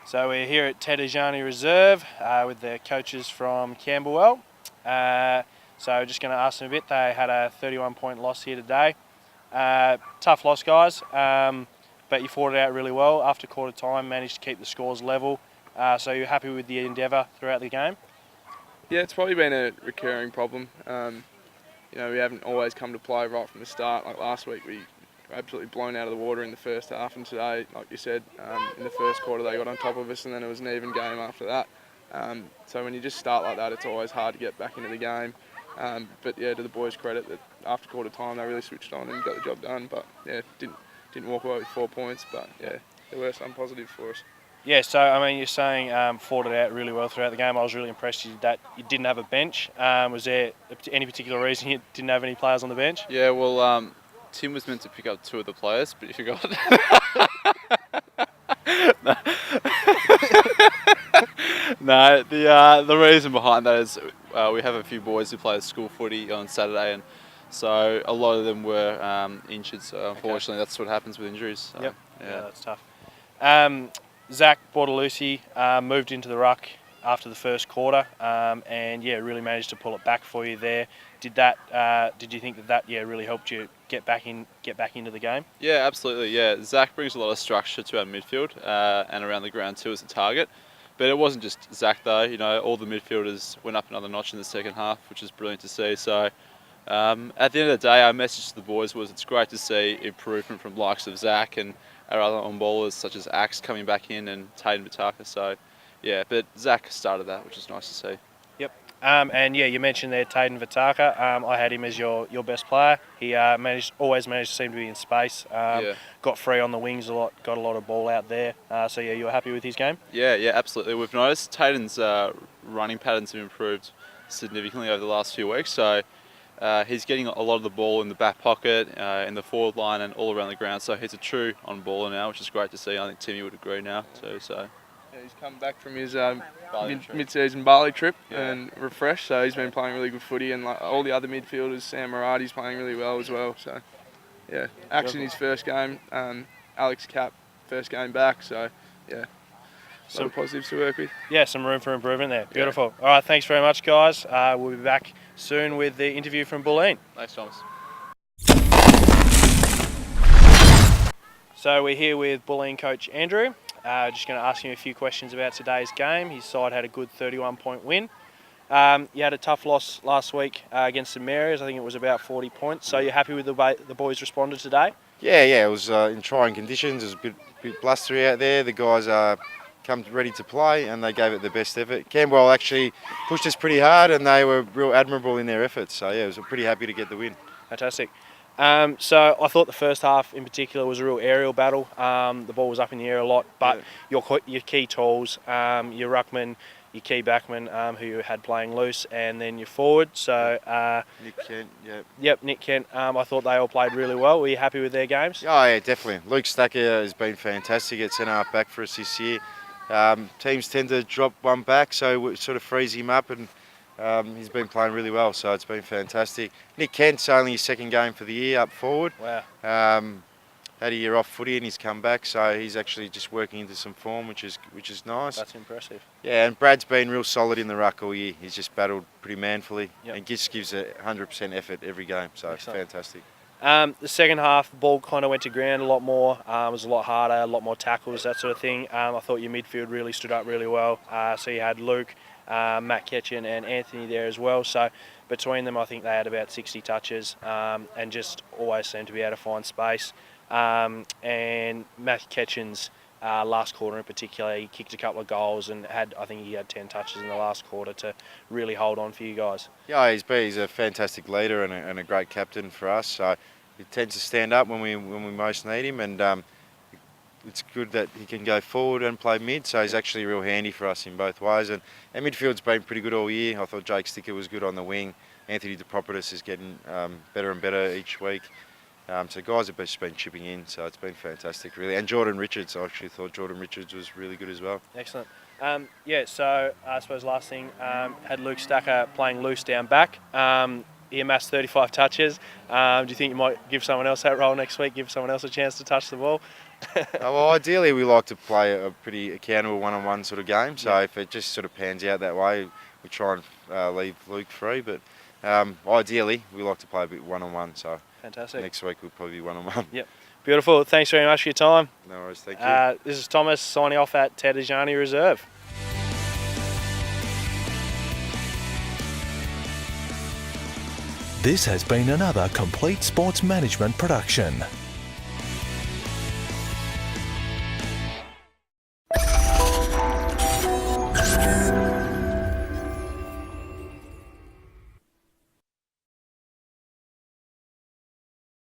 So we're here at Tedajani Reserve with the coaches from Camberwell. So just going to ask them a bit. They had a 31-point loss here today. Tough loss, guys, but you fought it out really well. After quarter time, managed to keep the scores level. So you're happy with the endeavour throughout the game? Yeah, it's probably been a recurring problem. We haven't always come to play right from the start. Like last week, we were absolutely blown out of the water in the first half, and today, like you said, in the first quarter they got on top of us, and then it was an even game after that. So when you just start like that, it's always hard to get back into the game. But yeah, to the boys' credit, that after quarter time they really switched on and got the job done. But yeah, didn't walk away with 4 points. But yeah, there were some positives for us. Yeah, so I mean, you're saying fought it out really well throughout the game. I was really impressed that you didn't have a bench. Was there any particular reason you didn't have any players on the bench? Yeah, well, Tim was meant to pick up 2 of the players, but he forgot. No, the reason behind that is we have a few boys who play school footy on Saturday, and so a lot of them were injured. So unfortunately, that's what happens with injuries. So, yep. Yeah, that's tough. Zach Bortolucci moved into the ruck after the first quarter, and yeah, really managed to pull it back for you there. Did you think that really helped you get back into the game? Yeah, absolutely. Yeah, Zach brings a lot of structure to our midfield and around the ground too as a target. But it wasn't just Zach though. You know, all the midfielders went up another notch in the second half, which is brilliant to see. So at the end of the day, our message to the boys was it's great to see improvement from likes of Zach and our other on-ballers such as Axe coming back in and Taden Vitaka. So yeah, but Zach started that, which is nice to see. Yep. And yeah, you mentioned there Taden Vitaka. I had him as your best player. He always managed to seem to be in space. Got free on the wings a lot, got a lot of ball out there. So yeah, you were happy with his game? Yeah, absolutely. We've noticed Taden's running patterns have improved significantly over the last few weeks. So he's getting a lot of the ball in the back pocket, in the forward line, and all around the ground. So he's a true on-baller now, which is great to see. I think Timmy would agree now too. So. Yeah, he's come back from his mid-season Bali trip and refreshed, so he's been playing really good footy, and like all the other midfielders, Sam Marati's playing really well as well. So yeah, Axe in his first game, Alex Cap first game back, so yeah, some positives to work with. Yeah, some room for improvement there. Beautiful. Yeah. All right, thanks very much, guys. We'll be back soon with the interview from Bulleen. Thanks, Thomas. So we're here with Bulleen coach Andrew. Just going to ask him a few questions about today's game. His side had a good 31-point win. You had a tough loss last week against the Mariners. I think it was about 40 points. So you're happy with the way the boys responded today? Yeah. It was in trying conditions. It was a bit blustery out there. The guys come ready to play, and they gave it the best effort. Camberwell actually pushed us pretty hard, and they were real admirable in their efforts. So yeah, I was pretty happy to get the win. Fantastic. So I thought the first half in particular was a real aerial battle. The ball was up in the air a lot, but your key tools, your ruckman, your key backman, who you had playing loose, and then your forward. So Nick Kent, Yep, Nick Kent. I thought they all played really well. Were you happy with their games? Oh yeah, definitely. Luke Stacker has been fantastic at centre half back for us this year. Teams tend to drop one back, so it sort of frees him up, and he's been playing really well, so it's been fantastic. Nick Kent's only his second game for the year up forward. Wow. Had a year off footy and he's come back, so he's actually just working into some form, which is nice. That's impressive. Yeah, and Brad's been real solid in the ruck all year. He's just battled pretty manfully and just gives a 100% effort every game, so it's fantastic. The second half, the ball kind of went to ground a lot more. It was a lot harder, a lot more tackles, that sort of thing. I thought your midfield really stood up really well. So you had Luke, Matt Ketchen and Anthony there as well. So between them, I think they had about 60 touches and just always seemed to be able to find space. And Matt Ketchen's last quarter in particular, he kicked a couple of goals and I think he had 10 touches in the last quarter to really hold on for you guys. Yeah, he's a fantastic leader and a great captain for us. So he tends to stand up when we most need him, and it's good that he can go forward and play mid. So he's actually real handy for us in both ways. And our midfield's been pretty good all year. I thought Jake Sticker was good on the wing. Anthony DePropotis is getting better and better each week. So guys have just been chipping in, so it's been fantastic, really. And Jordan Richards, I actually thought Jordan Richards was really good as well. Excellent. So I suppose last thing, had Luke Stacker playing loose down back. He amassed 35 touches. Do you think you might give someone else that role next week, give someone else a chance to touch the ball? Well, ideally we like to play a pretty accountable one-on-one sort of game. So if it just sort of pans out that way, we try and leave Luke free. But ideally we like to play a bit one-on-one. So Fantastic. next week we'll probably be one-on-one. Yep. Beautiful. Thanks very much for your time. No worries. Thank you. This is Thomas signing off at Tedajani Reserve. This has been another Complete Sports Management production.